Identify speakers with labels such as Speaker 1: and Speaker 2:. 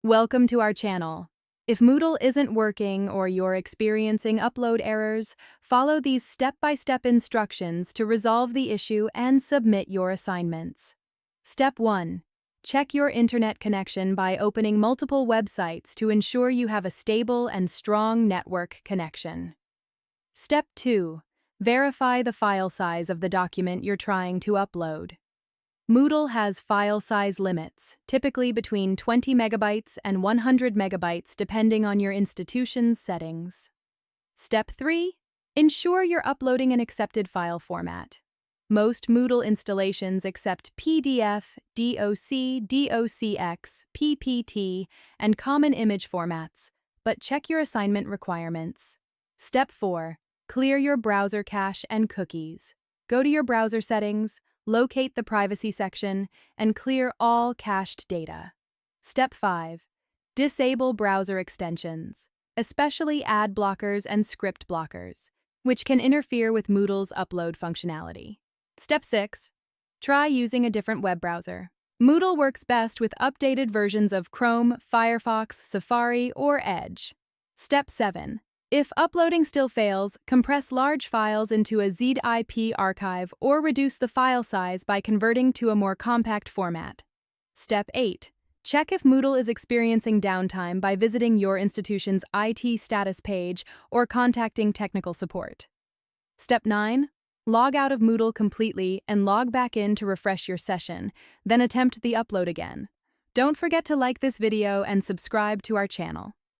Speaker 1: Welcome to our channel. If Moodle isn't working or you're experiencing upload errors, follow these step-by-step instructions to resolve the issue and submit your assignments. Step 1. Check your internet connection by opening multiple websites to ensure you have a stable and strong network connection. Step 2. Verify the file size of the document you're trying to upload. Moodle has file size limits, typically between 20 megabytes and 100 megabytes depending on your institution's settings. Step 3. Ensure you're uploading an accepted file format. Most Moodle installations accept PDF, DOC, DOCX, PPT, and common image formats, but check your assignment requirements. Step 4. Clear your browser cache and cookies. Go to your browser settings, locate the privacy section, and clear all cached data. Step 5. Disable browser extensions, especially ad blockers and script blockers, which can interfere with Moodle's upload functionality. Step 6. Try using a different web browser. Moodle works best with updated versions of Chrome, Firefox, Safari, or Edge. Step 7. If uploading still fails, compress large files into a ZIP archive or reduce the file size by converting to a more compact format. Step 8. Check if Moodle is experiencing downtime by visiting your institution's IT status page or contacting technical support. Step 9. Log out of Moodle completely and log back in to refresh your session, then attempt the upload again. Don't forget to like this video and subscribe to our channel.